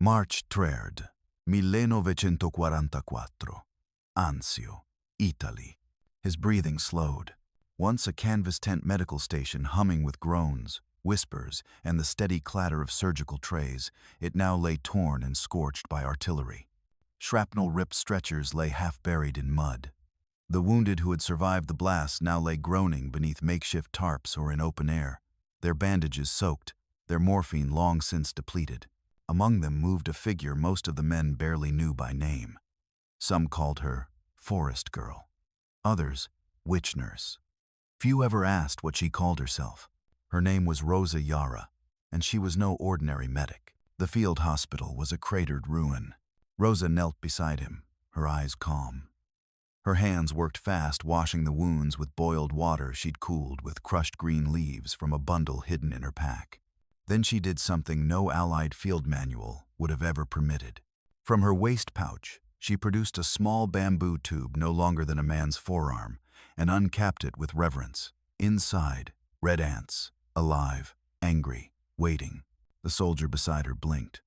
March 3rd, 1944. Anzio, Italy. His breathing slowed. Once a canvas tent medical station humming with groans, whispers, and the steady clatter of surgical trays, it now lay torn and scorched by artillery. Shrapnel-ripped stretchers lay half-buried in mud. The wounded who had survived the blast now lay groaning beneath makeshift tarps or in open air, their bandages soaked, their morphine long since depleted. Among them moved a figure most of the men barely knew by name. Some called her Forest Girl, others Witch Nurse. Few ever asked what she called herself. Her name was Rosa Yara, and she was no ordinary medic. The field hospital was a cratered ruin. Rosa knelt beside him, her eyes calm. Her hands worked fast, washing the wounds with boiled water she'd cooled with crushed green leaves from a bundle hidden in her pack. Then she did something no Allied field manual would have ever permitted. From her waist pouch, she produced a small bamboo tube no longer than a man's forearm and uncapped it with reverence. Inside, red ants, alive, angry, waiting. The soldier beside her blinked.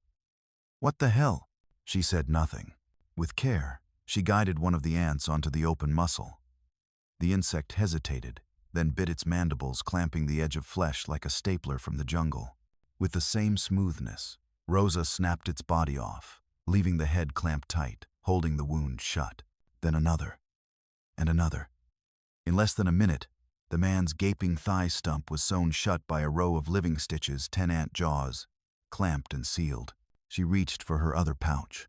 "What the hell?" She said nothing. With care, she guided one of the ants onto the open muscle. The insect hesitated, then bit its mandibles, clamping the edge of flesh like a stapler from the jungle. With the same smoothness, Rosa snapped its body off, leaving the head clamped tight, holding the wound shut. Then another, and another. In less than a minute, the man's gaping thigh stump was sewn shut by a row of living stitches, 10 ant jaws, clamped and sealed. She reached for her other pouch.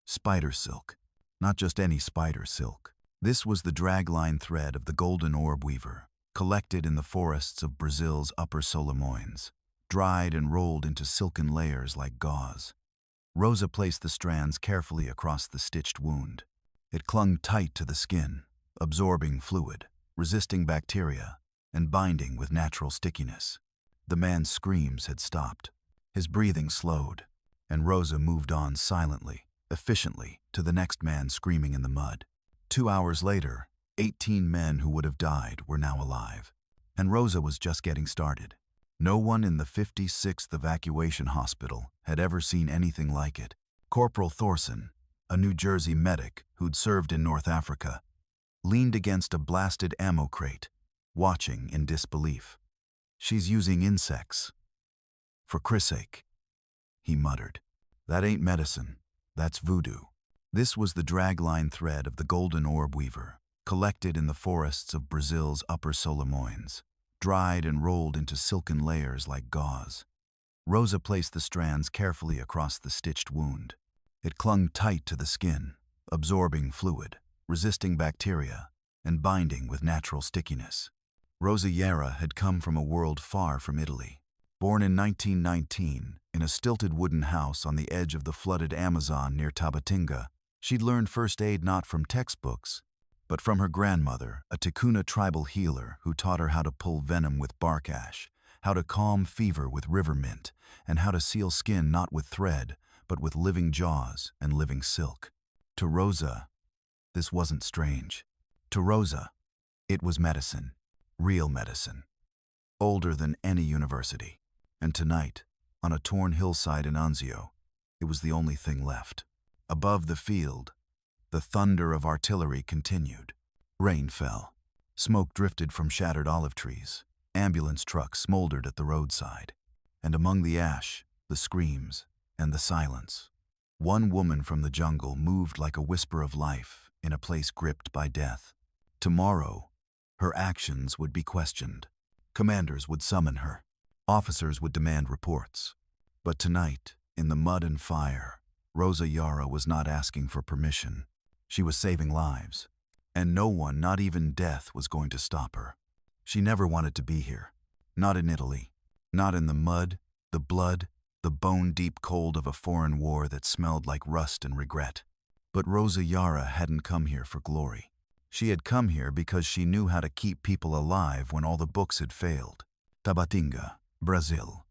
Spider silk. Not just any spider silk. This was the dragline thread of the golden orb weaver, collected in the forests of Brazil's upper Solimões, dried and rolled into silken layers like gauze. Rosa placed the strands carefully across the stitched wound. It clung tight to the skin, absorbing fluid, resisting bacteria, and binding with natural stickiness. The man's screams had stopped. His breathing slowed, and Rosa moved on silently, efficiently, to the next man screaming in the mud. 2 hours later, 18 men who would have died were now alive, and Rosa was just getting started. No one in the 56th Evacuation Hospital had ever seen anything like it. Corporal Thorson, a New Jersey medic who'd served in North Africa, leaned against a blasted ammo crate, watching in disbelief. "She's using insects. For Chris' sake," he muttered. "That ain't medicine, that's voodoo." This was the dragline thread of the golden orb weaver, collected in the forests of Brazil's upper Solimões, dried and rolled into silken layers like gauze. Rosa placed the strands carefully across the stitched wound. It clung tight to the skin, absorbing fluid, resisting bacteria, and binding with natural stickiness. Rosa Yara had come from a world far from Italy. Born in 1919, in a stilted wooden house on the edge of the flooded Amazon near Tabatinga, she'd learned first aid not from textbooks, but from her grandmother, a Ticuna tribal healer who taught her how to pull venom with bark ash, how to calm fever with river mint, and how to seal skin not with thread, but with living jaws and living silk. To Rosa, this wasn't strange. To Rosa, it was medicine, real medicine, older than any university. And tonight, on a torn hillside in Anzio, it was the only thing left. Above the field, the thunder of artillery continued. Rain fell. Smoke drifted from shattered olive trees. Ambulance trucks smoldered at the roadside. And among the ash, the screams, and the silence, one woman from the jungle moved like a whisper of life in a place gripped by death. Tomorrow, her actions would be questioned. Commanders would summon her. Officers would demand reports. But tonight, in the mud and fire, Rosa Yara was not asking for permission. She was saving lives, and no one, not even death, was going to stop her. She never wanted to be here. Not in Italy. Not in the mud, the blood, the bone-deep cold of a foreign war that smelled like rust and regret. But Rosa Yara hadn't come here for glory. She had come here because she knew how to keep people alive when all the books had failed. Tabatinga, Brazil.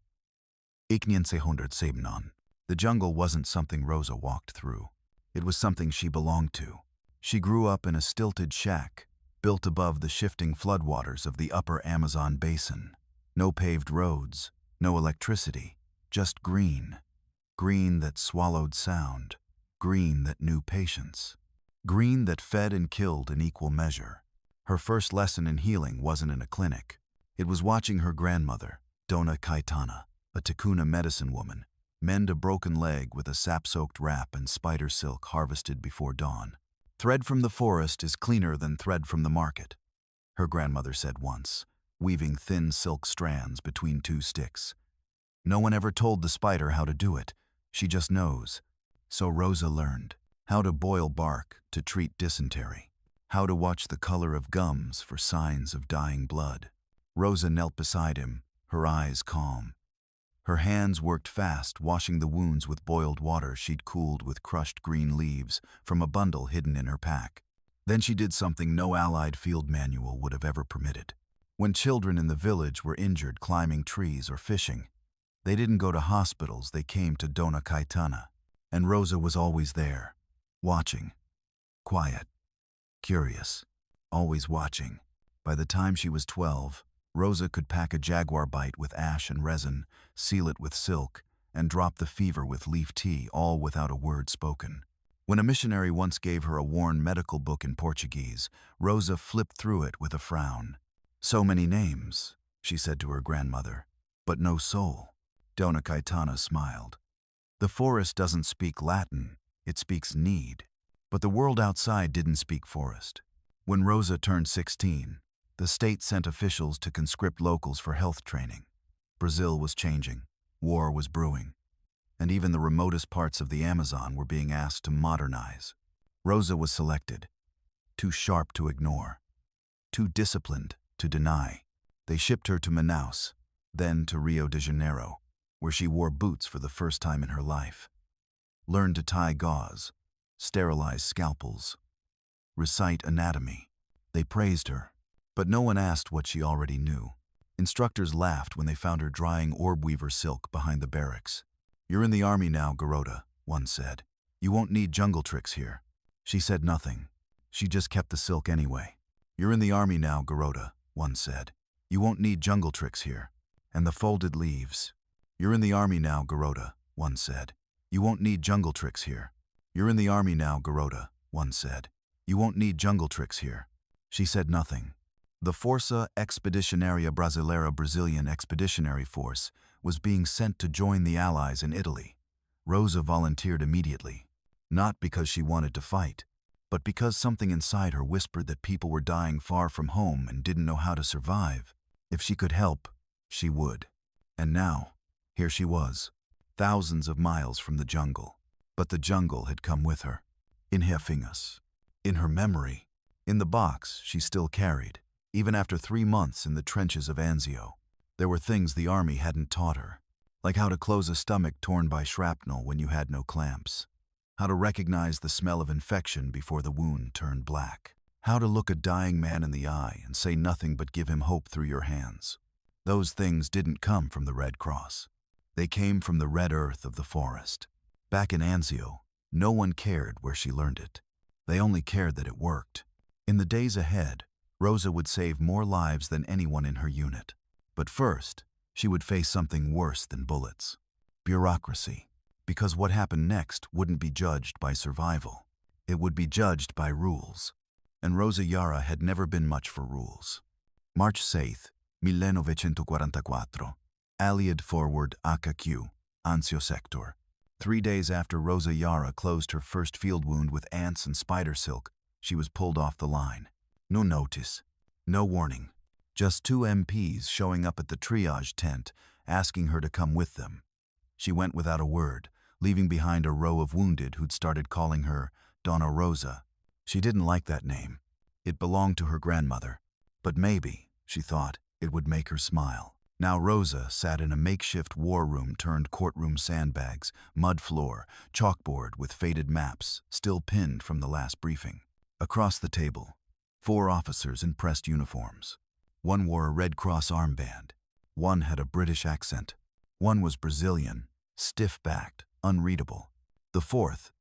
1917. The jungle wasn't something Rosa walked through. It was something she belonged to. She grew up in a stilted shack, built above the shifting floodwaters of the upper Amazon basin. No paved roads, no electricity, just green. green that swallowed sound, green that knew patience, green that fed and killed in equal measure. Her first lesson in healing wasn't in a clinic. It was watching her grandmother, Dona Caetana, a Ticuna medicine woman, mend a broken leg with a sap-soaked wrap and spider silk harvested before dawn. "Thread from the forest is cleaner than thread from the market," her grandmother said once, weaving thin silk strands between two sticks. No one ever told the spider how to do it. She just knows. So Rosa learned how to boil bark to treat dysentery, how to watch the color of gums for signs of dying blood. Rosa knelt beside him, her eyes calm. Her hands worked fast, washing the wounds with boiled water she'd cooled with crushed green leaves from a bundle hidden in her pack. Then she did something no Allied field manual would have ever permitted. When children in the village were injured climbing trees or fishing, they didn't go to hospitals, they came to Dona Caetana. And Rosa was always there, watching, quiet, curious, always watching. By the time she was 12, Rosa could pack a jaguar bite with ash and resin, seal it with silk, and drop the fever with leaf tea, all without a word spoken. When a missionary once gave her a worn medical book in Portuguese, Rosa flipped through it with a frown. "So many names," she said to her grandmother, "but no soul." Dona Caetana smiled. "The forest doesn't speak Latin, it speaks need." But the world outside didn't speak forest. When Rosa turned 16, the state sent officials to conscript locals for health training. Brazil was changing, war was brewing, and even the remotest parts of the Amazon were being asked to modernize. Rosa was selected, too sharp to ignore, too disciplined to deny. They shipped her to Manaus, then to Rio de Janeiro, where she wore boots for the first time in her life, learned to tie gauze, sterilize scalpels, recite anatomy. They praised her, but no one asked what she already knew. Instructors laughed when they found her drying orb weaver silk behind the barracks. "You're in the army now, Garota," one said. "You won't need jungle tricks here." She said nothing. She just kept the silk anyway. "You're in the army now, Garota," one said. "You won't need jungle tricks here." And the folded leaves. "You're in the army now, Garota," one said. "You won't need jungle tricks here." "You're in the army now, Garota," one said. "You won't need jungle tricks here." She said nothing. The Força Expedicionária Brasileira, Brazilian Expeditionary Force, was being sent to join the Allies in Italy. Rosa volunteered immediately, not because she wanted to fight, but because something inside her whispered that people were dying far from home and didn't know how to survive. If she could help, she would. And now, here she was, thousands of miles from the jungle. But the jungle had come with her, in her fingers, in her memory, in the box she still carried. Even after 3 months in the trenches of Anzio, there were things the army hadn't taught her, like how to close a stomach torn by shrapnel when you had no clamps, how to recognize the smell of infection before the wound turned black, how to look a dying man in the eye and say nothing but give him hope through your hands. Those things didn't come from the Red Cross. They came from the red earth of the forest. Back in Anzio, no one cared where she learned it. They only cared that it worked. In the days ahead, Rosa would save more lives than anyone in her unit. But first, she would face something worse than bullets. Bureaucracy. Because what happened next wouldn't be judged by survival. It would be judged by rules. And Rosa Yara had never been much for rules. March 6, 1944. Allied forward HQ, Anzio sector. 3 days after Rosa Yara closed her first field wound with ants and spider silk, she was pulled off the line. No notice, no warning. Just 2 MPs showing up at the triage tent, asking her to come with them. She went without a word, leaving behind a row of wounded who'd started calling her Donna Rosa. She didn't like that name. It belonged to her grandmother. But maybe, she thought, it would make her smile. Now Rosa sat in a makeshift war room turned courtroom sandbags, mud floor, chalkboard with faded maps, still pinned from the last briefing. Across the table, 4 officers in pressed uniforms. One wore a Red Cross armband. One had a British accent. One was Brazilian, stiff-backed, unreadable. The fourth,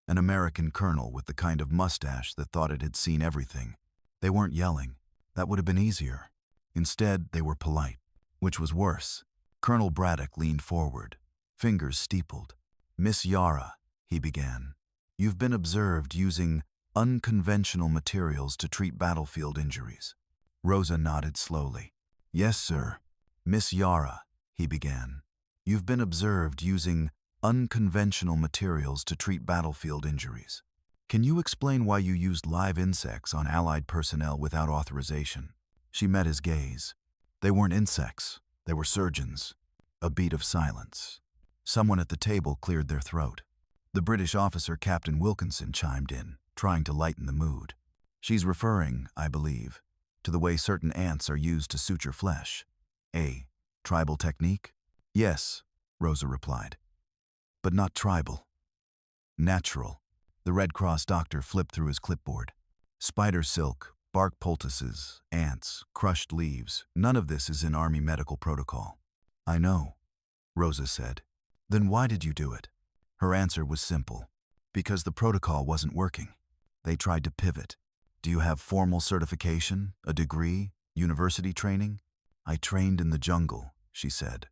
an American colonel with the kind of mustache that thought it had seen everything. They weren't yelling. That would have been easier. Instead, they were polite, which was worse. Colonel Braddock leaned forward, fingers steepled. Miss Yara, he began, you've been observed using unconventional materials to treat battlefield injuries. Rosa nodded slowly. Yes, sir. Miss Yara, he began, you've been observed using unconventional materials to treat battlefield injuries. Can you explain why you used live insects on Allied personnel without authorization? She met his gaze. They weren't insects, they were surgeons. A beat of silence. Someone at the table cleared their throat. The British officer Captain Wilkinson chimed in, trying to lighten the mood. She's referring, I believe, to the way certain ants are used to suture flesh. A tribal technique? Yes, Rosa replied. But not tribal. Natural. The Red Cross doctor flipped through his clipboard. Spider silk, bark poultices, ants, crushed leaves, none of this is in Army medical protocol. I know, Rosa said. Then why did you do it? Her answer was simple. Because the protocol wasn't working. They tried to pivot. Do you have formal certification, a degree, university training? I trained in the jungle, she said.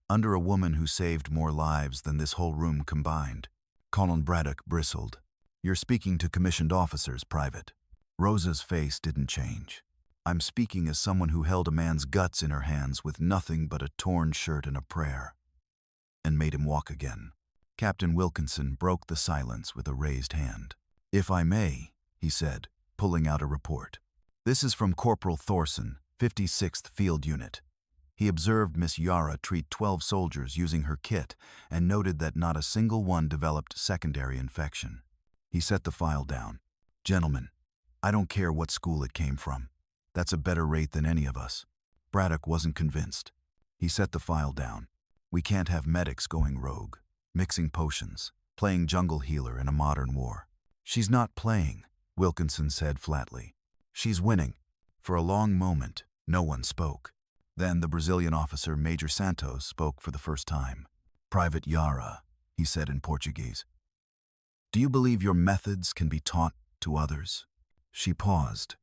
Under a woman who saved more lives than this whole room combined. Colonel Braddock bristled. You're speaking to commissioned officers, Private. Rosa's face didn't change. I'm speaking as someone who held a man's guts in her hands with nothing but a torn shirt and a prayer. And made him walk again. Captain Wilkinson broke the silence with a raised hand. If I may, he said, pulling out a report. This is from Corporal Thorson, 56th Field Unit. He observed Miss Yara treat 12 soldiers using her kit and noted that not a single one developed secondary infection. He set the file down. Gentlemen, I don't care what school it came from. That's a better rate than any of us. Braddock wasn't convinced. He set the file down. We can't have medics going rogue, mixing potions, playing jungle healer in a modern war. She's not playing, Wilkinson said flatly. She's winning. For a long moment, no one spoke. Then the Brazilian officer, Major Santos, spoke for the first time. Private Yara, he said in Portuguese. Do you believe your methods can be taught to others? She paused.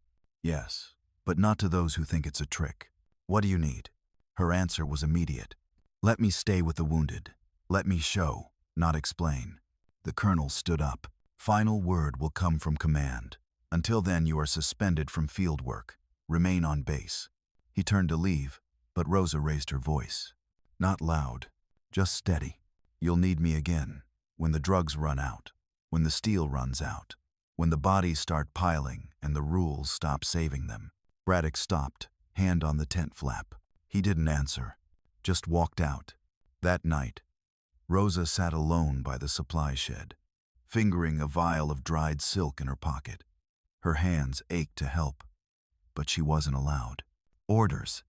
Yes, but not to those who think it's a trick. What do you need? Her answer was immediate. Let me stay with the wounded. Let me show, not explain. The colonel stood up. Final word will come from command. Until then, you are suspended from field work. Remain on base. He turned to leave, but Rosa raised her voice. Not loud, just steady. You'll need me again, when the drugs run out, when the steel runs out, when the bodies start piling and the rules stop saving them. Braddock stopped, hand on the tent flap. He didn't answer, just walked out. That night, Rosa sat alone by the supply shed, fingering a vial of dried silk in her pocket. Her hands ached to help, but she wasn't allowed. Orders,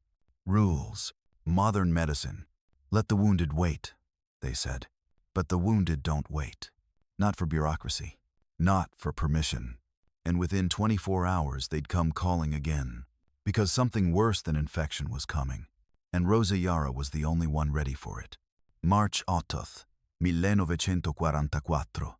rules, modern medicine. Let the wounded wait, they said. But the wounded don't wait. Not for bureaucracy, not for permission. And within 24 hours, they'd come calling again, because something worse than infection was coming. And Rosa Yara was the only one ready for it. March 8th, 1944,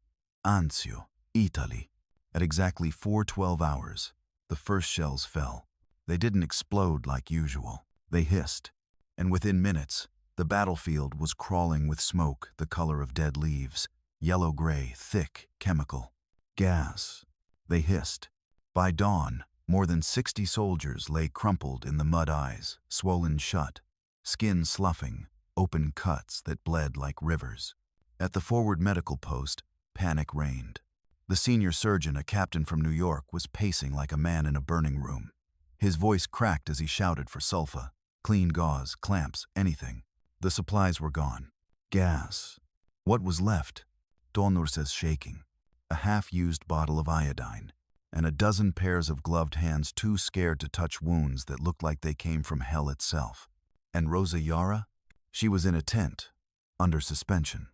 Anzio, Italy. At exactly 4:12 hours, the first shells fell. They didn't explode like usual. They hissed. And within minutes, the battlefield was crawling with smoke the color of dead leaves, yellow-gray, thick, chemical. Gas. They hissed. By dawn, more than 60 soldiers lay crumpled in the mud eyes, swollen shut, skin sloughing, open cuts that bled like rivers. At the forward medical post, panic reigned. The senior surgeon, a captain from New York, was pacing like a man in a burning room. His voice cracked as he shouted for sulfa, clean gauze, clamps, anything. The supplies were gone. Gas. What was left? Donor says shaking. A half-used bottle of iodine, and a dozen pairs of gloved hands too scared to touch wounds that looked like they came from hell itself. And Rosa Yara? She was in a tent, under suspension,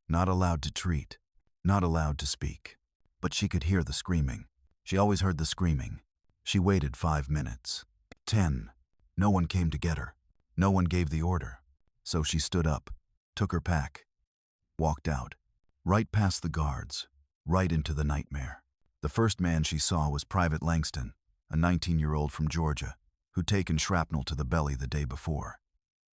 not allowed to treat, not allowed to speak. But she could hear the screaming. She always heard the screaming. She waited 5 minutes. 10. No one came to get her. No one gave the order. So she stood up, took her pack, walked out, right past the guards, right into the nightmare. The first man she saw was Private Langston, a 19-year-old from Georgia, who'd taken shrapnel to the belly the day before.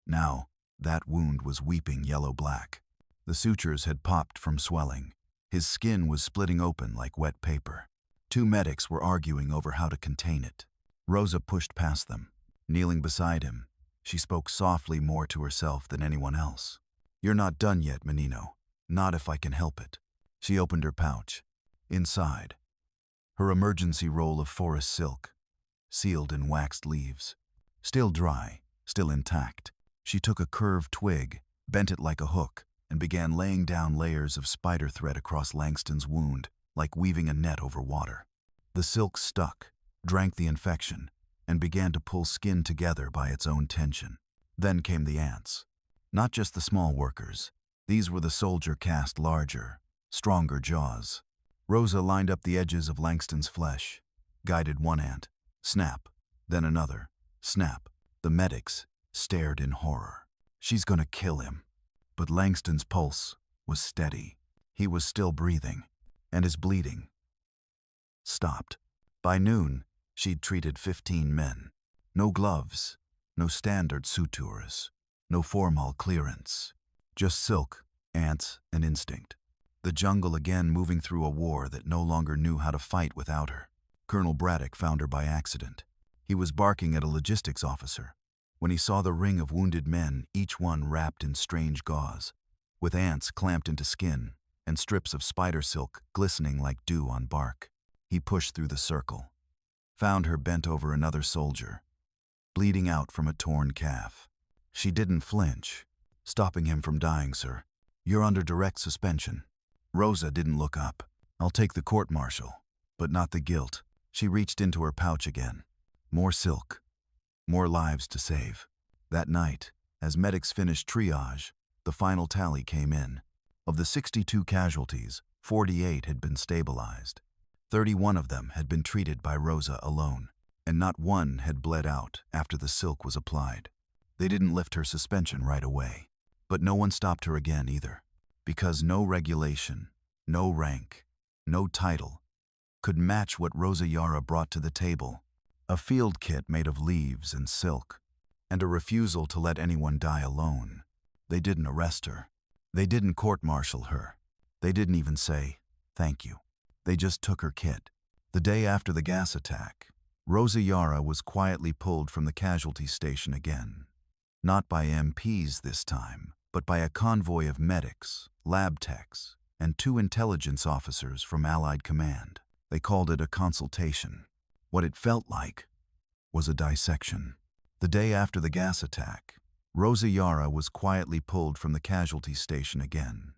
Now, that wound was weeping yellow-black. The sutures had popped from swelling. His skin was splitting open like wet paper. Two medics were arguing over how to contain it. Rosa pushed past them. Kneeling beside him, she spoke softly more to herself than anyone else. "You're not done yet, Menino. Not if I can help it." She opened her pouch. Inside, her emergency roll of forest silk, sealed in waxed leaves. Still dry, still intact. She took a curved twig, bent it like a hook, and began laying down layers of spider thread across Langston's wound, like weaving a net over water. The silk stuck, drank the infection, and began to pull skin together by its own tension. Then came the ants. Not just the small workers. These were the soldier-cast larger, stronger jaws. Rosa lined up the edges of Langston's flesh, guided one ant. Snap, then another. Snap. The medics stared in horror. She's gonna kill him. But Langston's pulse was steady. He was still breathing, and his bleeding stopped. By noon, she'd treated 15 men. No gloves, no standard sutures, no formal clearance. Just silk, ants, and instinct. The jungle again moving through a war that no longer knew how to fight without her. Colonel Braddock found her by accident. He was barking at a logistics officer when he saw the ring of wounded men, each one wrapped in strange gauze, with ants clamped into skin and strips of spider silk glistening like dew on bark. He pushed through the circle, found her bent over another soldier, bleeding out from a torn calf. She didn't flinch. "Stopping him from dying, sir. You're under direct suspension." Rosa didn't look up. "I'll take the court-martial, but not the guilt." She reached into her pouch again. More silk. More lives to save. That night, as medics finished triage, the final tally came in. Of the 62 casualties, 48 had been stabilized. 31 of them had been treated by Rosa alone, and not one had bled out after the silk was applied. They didn't lift her suspension right away. But no one stopped her again either, because no regulation, no rank, no title could match what Rosa Yara brought to the table. A field kit made of leaves and silk, and a refusal to let anyone die alone. They didn't arrest her. They didn't court-martial her. They didn't even say, "Thank you." They just took her kit. The day after the gas attack, Rosa Yara was quietly pulled from the casualty station again. Not by MPs this time, but by a convoy of medics, lab techs, and 2 intelligence officers from Allied Command. They called it a consultation. What it felt like was a dissection. The day after the gas attack, Rosa Yara was quietly pulled from the casualty station again.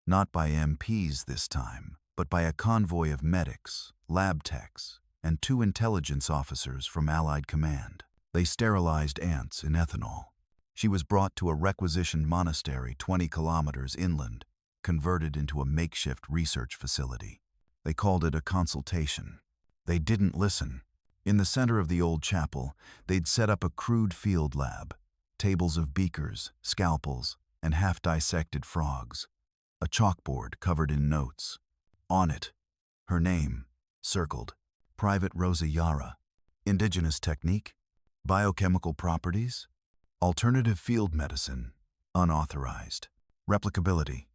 Not by MPs this time, but by a convoy of medics, lab techs, and 2 intelligence officers from Allied Command. They sterilized ants in ethanol. She was brought to a requisitioned monastery 20 kilometers inland, converted into a makeshift research facility. They called it a consultation. They didn't listen. In the center of the old chapel, they'd set up a crude field lab, tables of beakers, scalpels, and half-dissected frogs. A chalkboard covered in notes. On it, her name, circled. Private Rosa Yara. Indigenous technique. Biochemical properties. Alternative field medicine. Unauthorized. Replicability.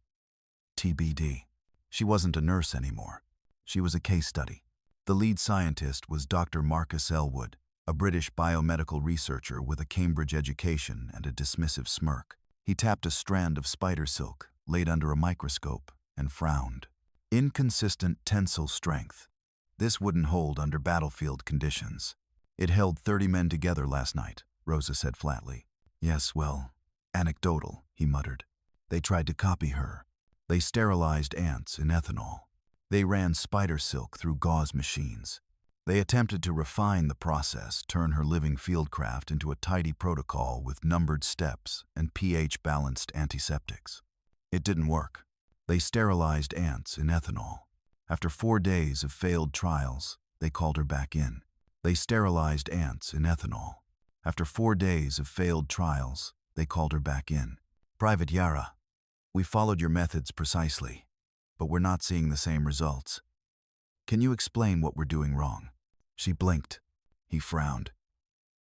TBD. She wasn't a nurse anymore. She was a case study. The lead scientist was Dr. Marcus Elwood, a British biomedical researcher with a Cambridge education and a dismissive smirk. He tapped a strand of spider silk, laid under a microscope, and frowned. Inconsistent tensile strength. This wouldn't hold under battlefield conditions. It held 30 men together last night, Rosa said flatly. Yes, well, anecdotal, he muttered. They tried to copy her. They sterilized ants in ethanol. They ran spider silk through gauze machines. They attempted to refine the process, turn her living fieldcraft into a tidy protocol with numbered steps and pH-balanced antiseptics. It didn't work. They sterilized ants in ethanol. After 4 days of failed trials, they called her back in. They sterilized ants in ethanol. After 4 days of failed trials, they called her back in. Private Yara, we followed your methods precisely, but we're not seeing the same results. Can you explain what we're doing wrong? She blinked. He frowned.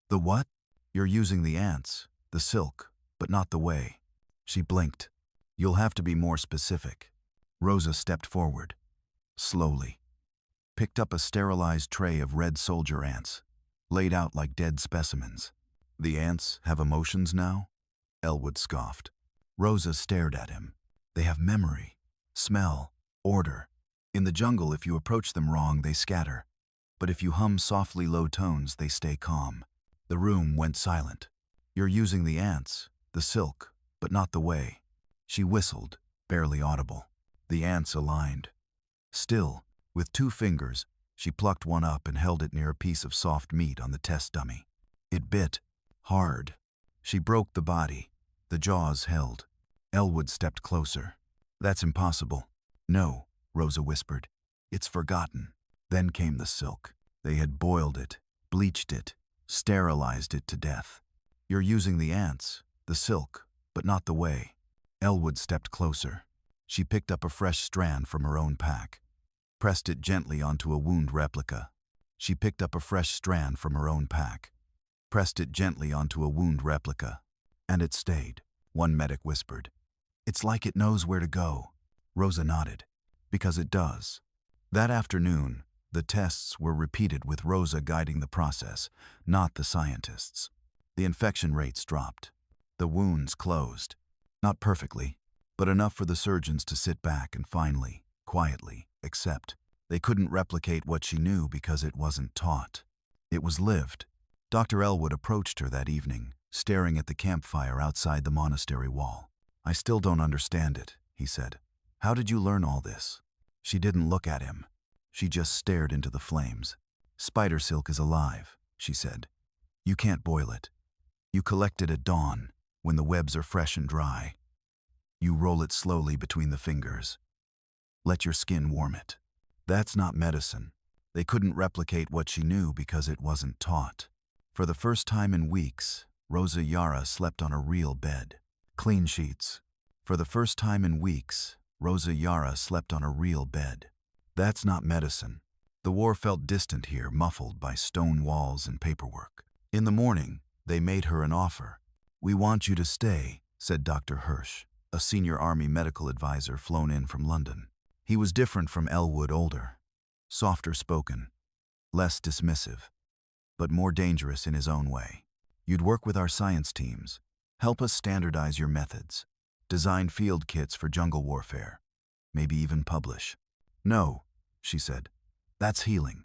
The what? You're using the ants, the silk, but not the way. She blinked. You'll have to be more specific. Rosa stepped forward, slowly, picked up a sterilized tray of red soldier ants, laid out like dead specimens. The ants have emotions now? Elwood scoffed. Rosa stared at him. They have memory, smell, order. In the jungle, if you approach them wrong, they scatter. But if you hum softly low tones, they stay calm. The room went silent. You're using the ants, the silk, but not the way. She whistled, barely audible. The ants aligned. Still, with 2 fingers, she plucked one up and held it near a piece of soft meat on the test dummy. It bit, hard. She broke the body. The jaws held. Elwood stepped closer. That's impossible. No, Rosa whispered. It's forgotten. Then came the silk. They had boiled it, bleached it, sterilized it to death. You're using the ants, the silk, but not the way. Elwood stepped closer. She picked up a fresh strand from her own pack, pressed it gently onto a wound replica. She picked up a fresh strand from her own pack, pressed it gently onto a wound replica. And it stayed, one medic whispered. It's like it knows where to go. Rosa nodded. Because it does. That afternoon, the tests were repeated with Rosa guiding the process, not the scientists. The infection rates dropped. The wounds closed. Not perfectly, but enough for the surgeons to sit back and finally, quietly, accept. They couldn't replicate what she knew because it wasn't taught. It was lived. Dr. Elwood approached her that evening, staring at the campfire outside the monastery wall. I still don't understand it, he said. How did you learn all this? She didn't look at him. She just stared into the flames. Spider silk is alive, she said. You can't boil it. You collect it at dawn, when the webs are fresh and dry. You roll it slowly between the fingers. Let your skin warm it. That's not medicine. They couldn't replicate what she knew because it wasn't taught. For the first time in weeks, Rosa Yara slept on a real bed. Clean sheets. For the first time in weeks, Rosa Yara slept on a real bed. That's not medicine. The war felt distant here, muffled by stone walls and paperwork. In the morning, they made her an offer. We want you to stay, said Dr. Hirsch, a senior army medical advisor flown in from London. He was different from Elwood, older, softer spoken, less dismissive, but more dangerous in his own way. You'd work with our science teams, help us standardize your methods, design field kits for jungle warfare, maybe even publish. No, she said. That's healing.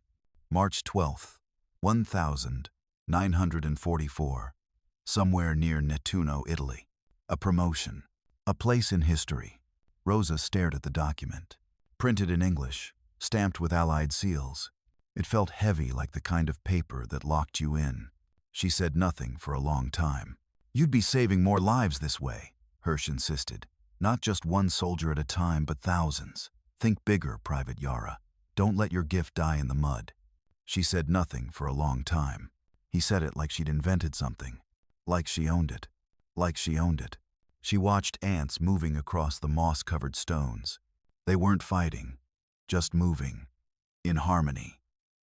March 12th, 1944, somewhere near Nettuno, Italy. A promotion. A place in history. Rosa stared at the document. Printed in English, stamped with Allied seals. It felt heavy, like the kind of paper that locked you in. She said nothing for a long time. You'd be saving more lives this way, Hirsch insisted. Not just one soldier at a time, but thousands. Think bigger, Private Yara. Don't let your gift die in the mud. She said nothing for a long time. He said it like she'd invented something. Like she owned it. Like she owned it. She watched ants moving across the moss-covered stones. They weren't fighting, just moving. In harmony.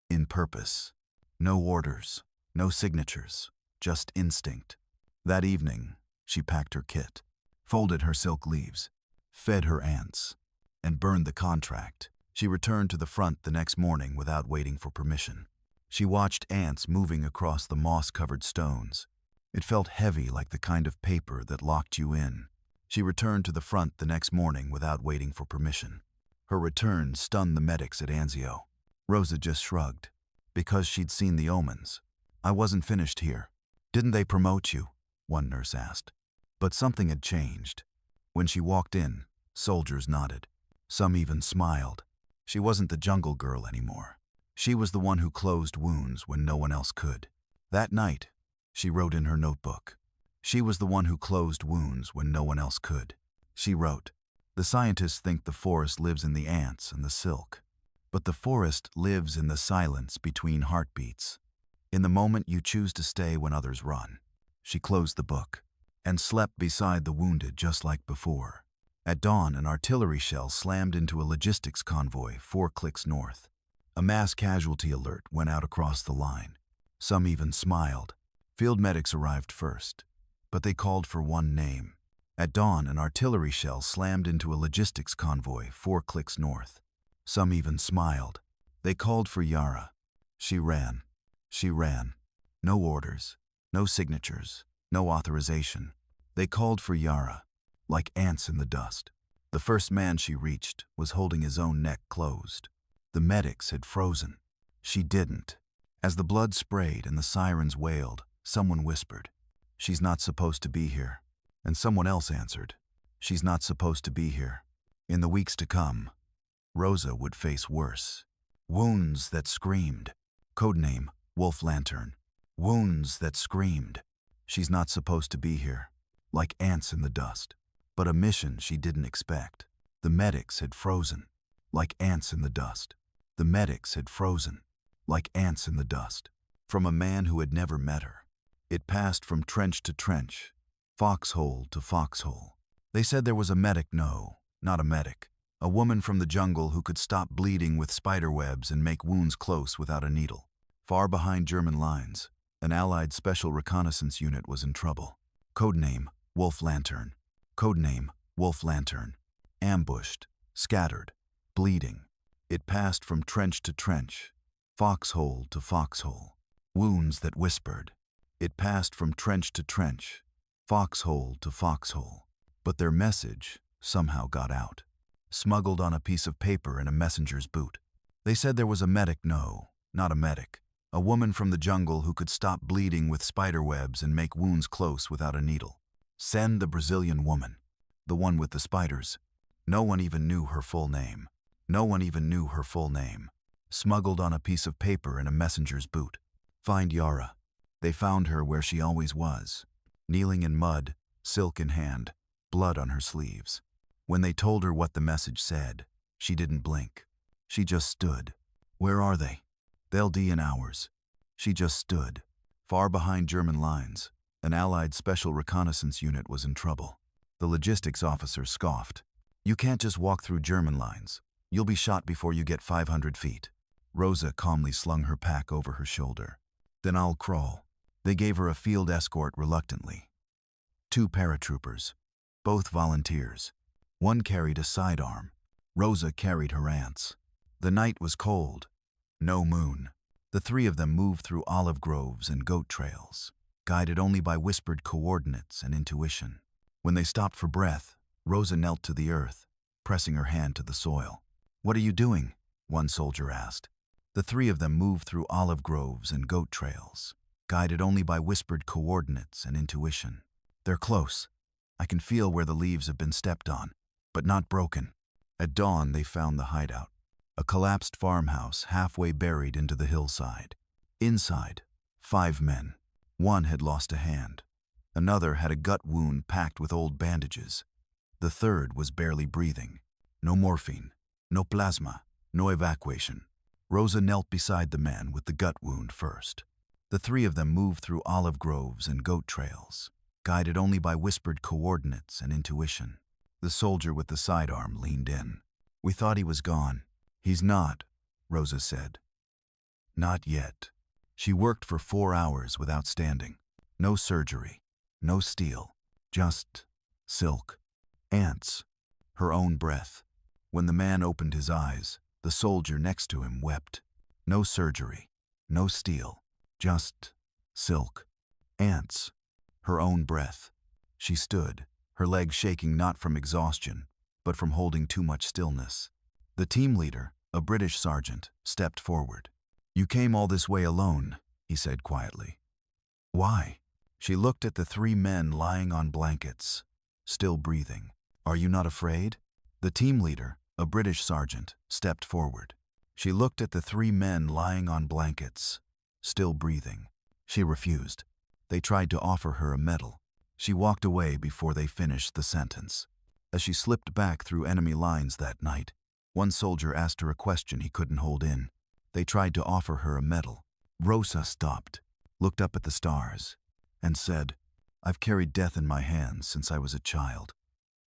In purpose. No orders. No signatures. Just instinct. That evening, she packed her kit, folded her silk leaves, fed her ants, and burned the contract. She returned to the front the next morning without waiting for permission. She watched ants moving across the moss-covered stones. It felt heavy, like the kind of paper that locked you in. She returned to the front the next morning without waiting for permission. Her return stunned the medics at Anzio. Rosa just shrugged. Because she'd seen the omens. I wasn't finished here. Didn't they promote you? One nurse asked. But something had changed. When she walked in, soldiers nodded. Some even smiled. She wasn't the jungle girl anymore. She was the one who closed wounds when no one else could. That night, she wrote in her notebook. She was the one who closed wounds when no one else could. She wrote, the scientists think the forest lives in the ants and the silk. But the forest lives in the silence between heartbeats. In the moment you choose to stay when others run. She closed the book and slept beside the wounded just like before. At dawn, an artillery shell slammed into a logistics convoy 4 clicks north. A mass casualty alert went out across the line. Some even smiled. Field medics arrived first, but they called for one name, At dawn, an artillery shell slammed into a logistics convoy 4 clicks north. Some even smiled. They called for Yara. She ran. She ran. No orders, no signatures, no authorization. They called for Yara, like ants in the dust. The first man she reached was holding his own neck closed. The medics had frozen. She didn't. As the blood sprayed and the sirens wailed, someone whispered, "She's not supposed to be here." And someone else answered, "She's not supposed to be here." In the weeks to come, Rosa would face worse. Wounds that screamed. Codename, Wolf Lantern. Wounds that screamed. She's not supposed to be here. Like ants in the dust. But a mission she didn't expect. The medics had frozen. Like ants in the dust. The medics had frozen. Like ants in the dust. From a man who had never met her. It passed from trench to trench. Foxhole to foxhole. They said there was a medic. No, not a medic. A woman from the jungle who could stop bleeding with spider webs and make wounds close without a needle. Far behind German lines, an Allied Special Reconnaissance Unit was in trouble. Codename, Wolf Lantern. Codename, Wolf Lantern. Ambushed, scattered, bleeding. It passed from trench to trench, foxhole to foxhole. Wounds that whispered. It passed from trench to trench, foxhole to foxhole. But their message somehow got out. Smuggled on a piece of paper in a messenger's boot. They said there was a medic. No, not a medic. A woman from the jungle who could stop bleeding with spider webs and make wounds close without a needle. Send the Brazilian woman. The one with the spiders. No one even knew her full name. No one even knew her full name. Smuggled on a piece of paper in a messenger's boot. Find Yara. They found her where she always was. Kneeling in mud, silk in hand, blood on her sleeves. When they told her what the message said, she didn't blink. She just stood. Where are they? They'll be in hours. She just stood. Far behind German lines, an Allied Special Reconnaissance Unit was in trouble. The logistics officer scoffed. You can't just walk through German lines. You'll be shot before you get 500 feet. Rosa calmly slung her pack over her shoulder. Then I'll crawl. They gave her a field escort reluctantly. 2 paratroopers, both volunteers. One carried a sidearm. Rosa carried her ants. The night was cold. No moon. The 3 of them moved through olive groves and goat trails, guided only by whispered coordinates and intuition. When they stopped for breath, Rosa knelt to the earth, pressing her hand to the soil. "What are you doing?" one soldier asked. The 3 of them moved through olive groves and goat trails, guided only by whispered coordinates and intuition. "They're close. I can feel where the leaves have been stepped on, but not broken." At dawn, they found the hideout. A collapsed farmhouse halfway buried into the hillside. Inside, 5 men. One had lost a hand. Another had a gut wound packed with old bandages. The third was barely breathing. No morphine, no plasma, no evacuation. Rosa knelt beside the man with the gut wound first. The 3 of them moved through olive groves and goat trails, guided only by whispered coordinates and intuition. The soldier with the sidearm leaned in. "We thought he was gone." "He's not," Rosa said. "Not yet." She worked for 4 hours without standing. No surgery, no steel, just silk, ants, her own breath. When the man opened his eyes, the soldier next to him wept. No surgery, no steel, just silk, ants, her own breath. She stood, her legs shaking not from exhaustion, but from holding too much stillness. The team leader, a British sergeant, stepped forward. "You came all this way alone," he said quietly. "Why?" She looked at the 3 men lying on blankets, still breathing. "Are you not afraid?" The team leader, a British sergeant, stepped forward. She looked at the 3 men lying on blankets, still breathing. She refused. They tried to offer her a medal. She walked away before they finished the sentence. As she slipped back through enemy lines that night, one soldier asked her a question he couldn't hold in. They tried to offer her a medal. Rosa stopped, looked up at the stars, and said, "I've carried death in my hands since I was a child.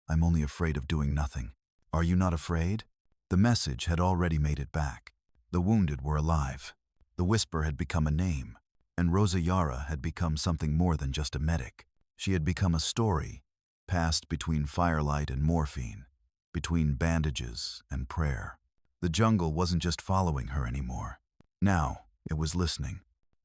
I'm only afraid of doing nothing. Are you not afraid?" The message had already made it back. The wounded were alive. The whisper had become a name, and Rosa Yara had become something more than just a medic. She had become a story, passed between firelight and morphine, between bandages and prayer. The jungle wasn't just following her anymore. Now, it was listening.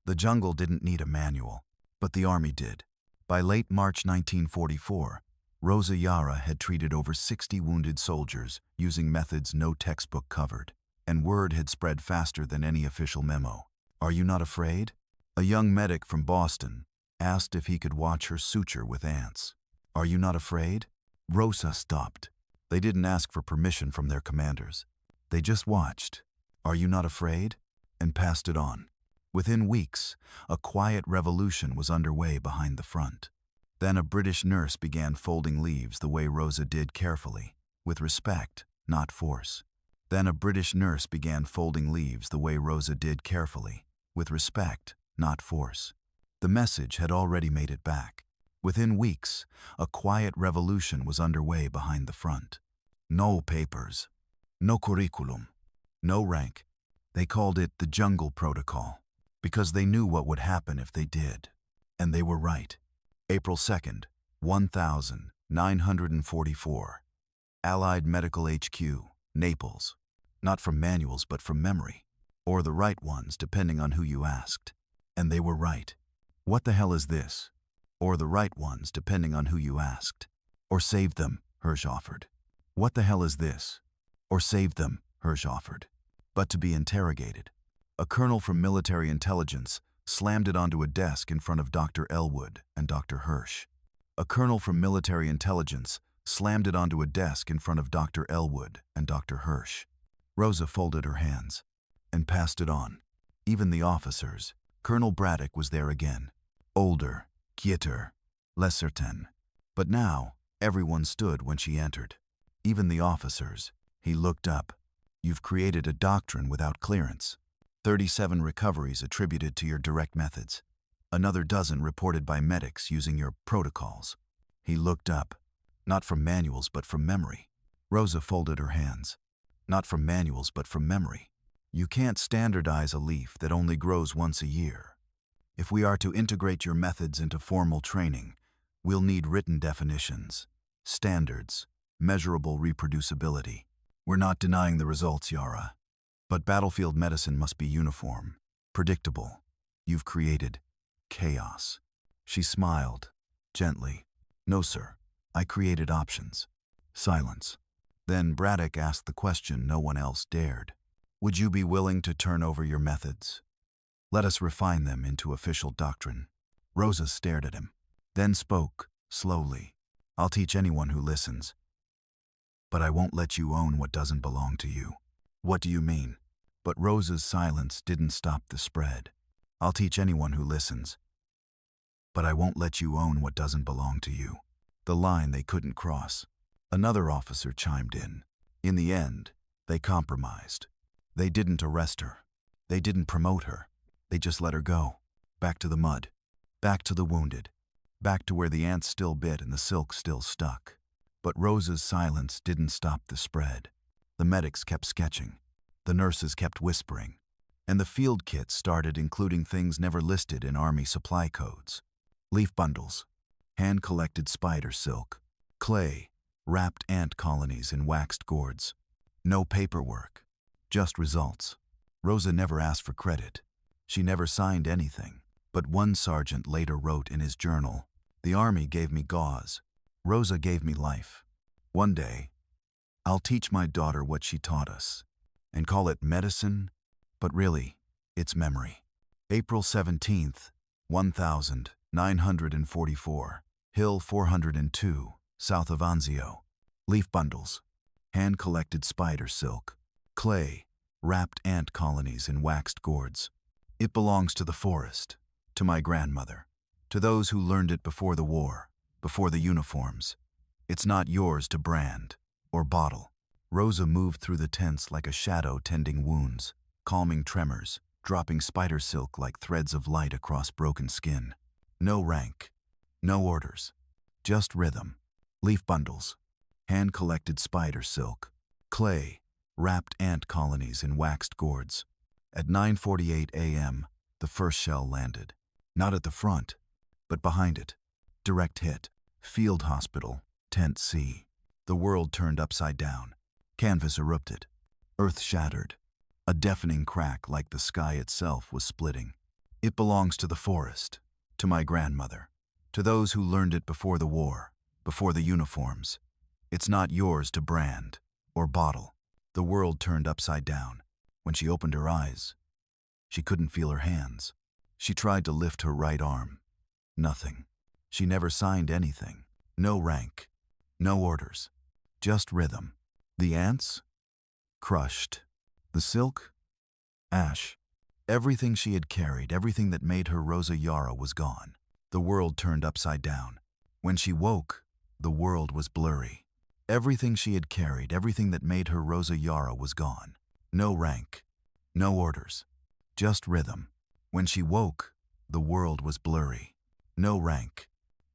The jungle didn't need a manual, but the army did. By late March 1944, Rosa Yara had treated over 60 wounded soldiers using methods no textbook covered, and word had spread faster than any official memo. "Are you not afraid?" A young medic from Boston asked if he could watch her suture with ants. "Are you not afraid?" Rosa stopped. They didn't ask for permission from their commanders. They just watched. "Are you not afraid?" and passed it on. Within weeks, a quiet revolution was underway behind the front. Then a British nurse began folding leaves the way Rosa did, carefully, with respect, not force. Then a British nurse began folding leaves the way Rosa did, carefully, with respect, not force. The message had already made it back. Within weeks, a quiet revolution was underway behind the front. No papers, no curriculum, no rank. They called it the Jungle Protocol, because they knew what would happen if they did. And they were right. April 2nd, 1944. Allied Medical HQ, Naples. Not from manuals, but from memory. Or the right ones, depending on who you asked. And they were right. "What the hell is this?" Or the right ones, depending on who you asked. "Or save them," Hirsch offered. "What the hell is this?" "Or save them," Hirsch offered. But to be interrogated. A colonel from military intelligence slammed it onto a desk in front of Dr. Elwood and Dr. Hirsch. A colonel from military intelligence slammed it onto a desk in front of Dr. Elwood and Dr. Hirsch. Rosa folded her hands and passed it on. Even the officers. Colonel Braddock was there again. Older, quieter, less certain. But now, everyone stood when she entered. Even the officers. He looked up. "You've created a doctrine without clearance. 37 recoveries attributed to your direct methods. Another dozen reported by medics using your protocols." He looked up. "Not from manuals, but from memory." Rosa folded her hands. "Not from manuals, but from memory. You can't standardize a leaf that only grows once a year. If we are to integrate your methods into formal training, we'll need written definitions, standards, measurable reproducibility. We're not denying the results, Yara. But battlefield medicine must be uniform, predictable. You've created chaos." She smiled, gently. "No, sir. I created options." Silence. Then Braddock asked the question no one else dared. "Would you be willing to turn over your methods? Let us refine them into official doctrine." Rosa stared at him, then spoke, slowly. "I'll teach anyone who listens. But I won't let you own what doesn't belong to you." "What do you mean?" But Rosa's silence didn't stop the spread. "I'll teach anyone who listens. But I won't let you own what doesn't belong to you." The line they couldn't cross. Another officer chimed in. In the end, they compromised. They didn't arrest her. They didn't promote her. They just let her go. Back to the mud. Back to the wounded. Back to where the ants still bit and the silk still stuck. But Rosa's silence didn't stop the spread. The medics kept sketching. The nurses kept whispering. And the field kits started including things never listed in Army supply codes. Leaf bundles, hand-collected spider silk, clay, wrapped ant colonies in waxed gourds. No paperwork, just results. Rosa never asked for credit. She never signed anything. But one sergeant later wrote in his journal, "The Army gave me gauze. Rosa gave me life. One day, I'll teach my daughter what she taught us, and call it medicine, but really, it's memory." April 17th, 1944. Hill 402, south of Anzio. Leaf bundles, hand-collected spider silk, clay, wrapped ant colonies in waxed gourds. It belongs to the forest, to my grandmother, to those who learned it before the war, before the uniforms. It's not yours to brand or bottle. Rosa moved through the tents like a shadow tending wounds, calming tremors, dropping spider silk like threads of light across broken skin. No rank, no orders, just rhythm. Leaf bundles, hand-collected spider silk, clay, wrapped ant colonies in waxed gourds. At 9:48 a.m., the first shell landed. Not at the front, but behind it. Direct hit. Field hospital, tent sea. The world turned upside down. Canvas erupted. Earth shattered. A deafening crack like the sky itself was splitting. It belongs to the forest, to my grandmother, to those who learned it before the war, before the uniforms. It's not yours to brand or bottle. The world turned upside down. When she opened her eyes, she couldn't feel her hands. She tried to lift her right arm. Nothing. She never signed anything. No rank. No orders. Just rhythm. The ants? Crushed. The silk? Ash. Everything she had carried, everything that made her Rosa Yara was gone. The world turned upside down. When she woke, the world was blurry. Everything she had carried, everything that made her Rosa Yara was gone. No rank. No orders. Just rhythm. When she woke, the world was blurry. No rank.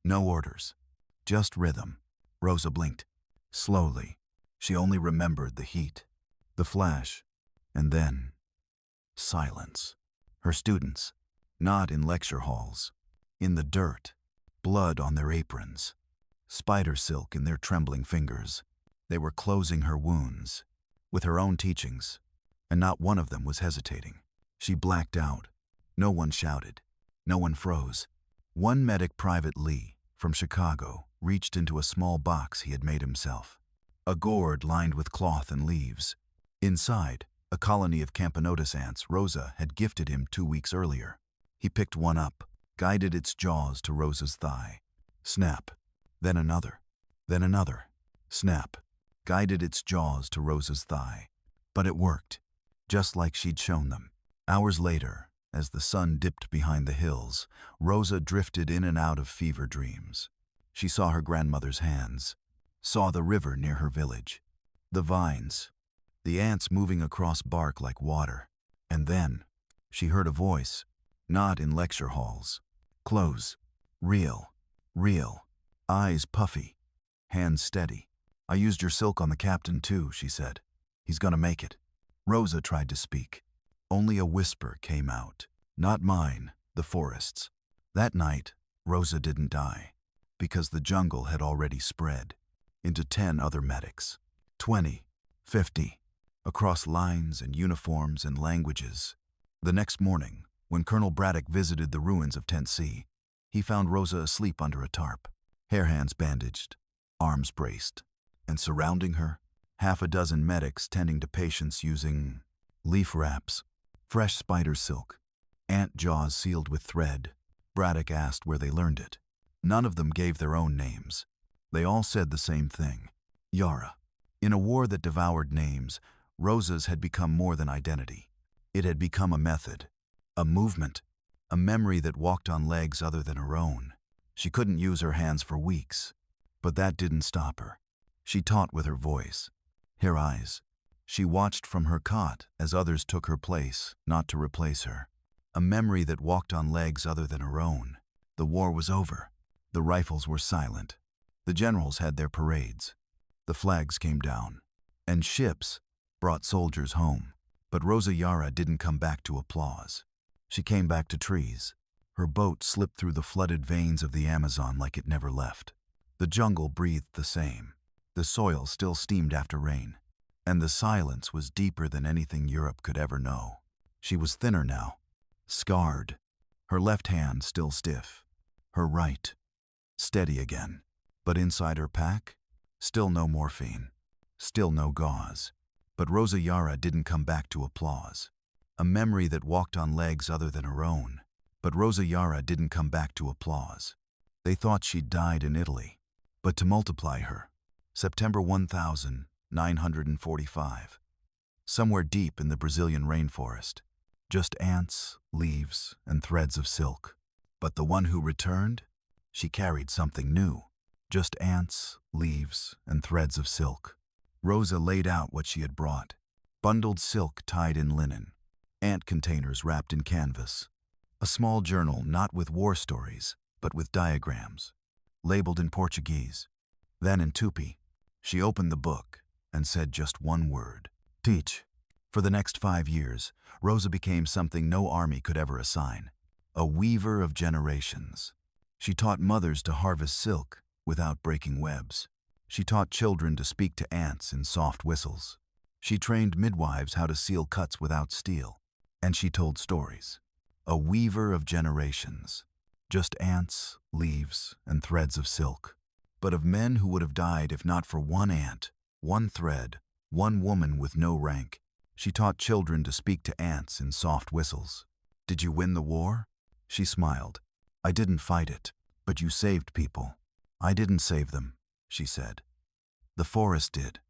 No orders. Just rhythm. Rosa blinked. Slowly. She only remembered the heat, the flash, and then silence. Her students, not in lecture halls, in the dirt, blood on their aprons, spider silk in their trembling fingers. They were closing her wounds with her own teachings, and not one of them was hesitating. She blacked out. No one shouted. No one froze. One medic, Private Lee, from Chicago, reached into a small box he had made himself. A gourd lined with cloth and leaves. Inside, a colony of Camponotus ants Rosa had gifted him 2 weeks earlier. He picked one up, guided its jaws to Rosa's thigh. Snap. Then another. Then another. Snap. Guided its jaws to Rosa's thigh. But it worked, just like she'd shown them. Hours later, as the sun dipped behind the hills, Rosa drifted in and out of fever dreams. She saw her grandmother's hands, saw the river near her village, the vines, the ants moving across bark like water. And then she heard a voice, not in lecture halls. Close. Real. Real. Eyes puffy. Hands steady. I used your silk on the captain too, she said. He's gonna make it. Rosa tried to speak. Only a whisper came out. Not mine, the forest's. That night, Rosa didn't die, because the jungle had already spread into 10 other medics. 20, 50, across lines and uniforms and languages. The next morning, when Colonel Braddock visited the ruins of Tent C, he found Rosa asleep under a tarp, hair hands bandaged, arms braced, and surrounding her, half a dozen medics tending to patients using leaf wraps, fresh spider silk, ant jaws sealed with thread. Braddock asked where they learned it. None of them gave their own names. They all said the same thing. Yara. In a war that devoured names, Rosa's had become more than identity. It had become a method, a movement, a memory that walked on legs other than her own. She couldn't use her hands for weeks, but that didn't stop her. She taught with her voice, her eyes. She watched from her cot as others took her place, not to replace her. A memory that walked on legs other than her own. The war was over. The rifles were silent. The generals had their parades. The flags came down. And ships brought soldiers home. But Rosa Yara didn't come back to applause. She came back to trees. Her boat slipped through the flooded veins of the Amazon like it never left. The jungle breathed the same. The soil still steamed after rain. And the silence was deeper than anything Europe could ever know. She was thinner now, scarred, her left hand still stiff, her right steady again. But inside her pack, still no morphine, still no gauze. But Rosa Yara didn't come back to applause. A memory that walked on legs other than her own. But Rosa Yara didn't come back to applause. They thought she'd died in Italy. But to multiply her, September 1945. Somewhere deep in the Brazilian rainforest. Just ants, leaves, and threads of silk. But the one who returned, she carried something new. Just ants, leaves, and threads of silk. Rosa laid out what she had brought. Bundled silk tied in linen. Ant containers wrapped in canvas. A small journal not with war stories, but with diagrams. Labeled in Portuguese. Then in Tupi. She opened the book and said just one word. Teach. For the next 5 years, Rosa became something no army could ever assign. A weaver of generations. She taught mothers to harvest silk without breaking webs. She taught children to speak to ants in soft whistles. She trained midwives how to seal cuts without steel. And she told stories. A weaver of generations. Just ants, leaves, and threads of silk. But of men who would have died if not for one ant, one thread, one woman with no rank. She taught children to speak to ants in soft whistles. Did you win the war? She smiled. I didn't fight it, but you saved people. I didn't save them, she said. The forest did.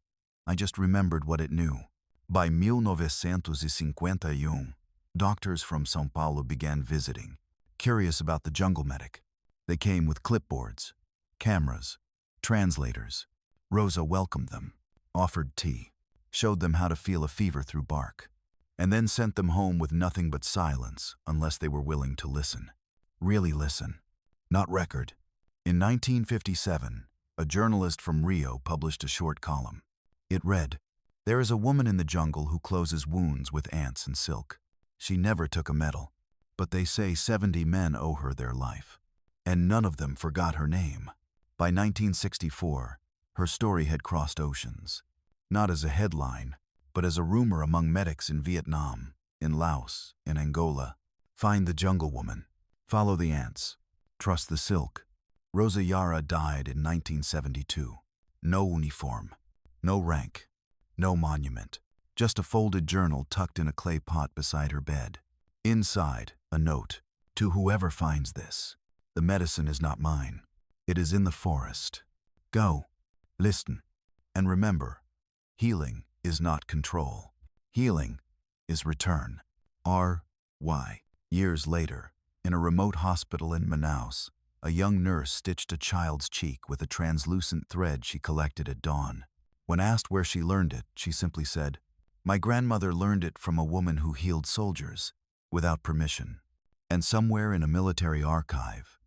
I just remembered what it knew. By 1951, doctors from São Paulo began visiting, curious about the jungle medic. They came with clipboards, cameras, translators. Rosa welcomed them, offered tea, showed them how to feel a fever through bark, and then sent them home with nothing but silence unless they were willing to listen. Really listen, not record. In 1957, a journalist from Rio published a short column. It read, "There is a woman in the jungle who closes wounds with ants and silk. She never took a medal, but they say 70 men owe her their life, and none of them forgot her name." By 1964, her story had crossed oceans, not as a headline, but as a rumor among medics in Vietnam, in Laos, in Angola. Find the jungle woman. Follow the ants. Trust the silk. Rosa Yara died in 1972. No uniform, no rank, no monument. Just a folded journal tucked in a clay pot beside her bed. Inside, a note. To whoever finds this, the medicine is not mine. It is in the forest. Go, listen, and remember, healing is not control. Healing is return. R.Y. Years later, in a remote hospital in Manaus, a young nurse stitched a child's cheek with a translucent thread she collected at dawn. When asked where she learned it, she simply said, "My grandmother learned it from a woman who healed soldiers, without permission." And somewhere in a military archive,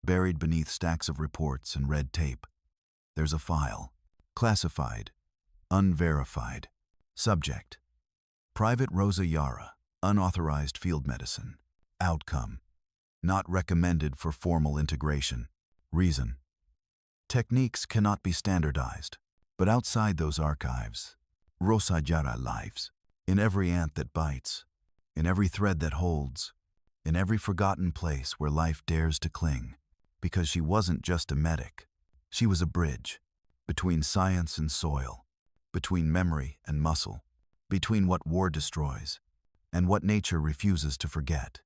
buried beneath stacks of reports and red tape, there's a file, classified, unverified. Subject: Private Rosa Yara, unauthorized field medicine. Outcome: not recommended for formal integration. Reason: techniques cannot be standardized. But outside those archives, Rosa Yara lives. In every ant that bites, in every thread that holds, in every forgotten place where life dares to cling. Because she wasn't just a medic. She was a bridge between science and soil, between memory and muscle, between what war destroys and what nature refuses to forget.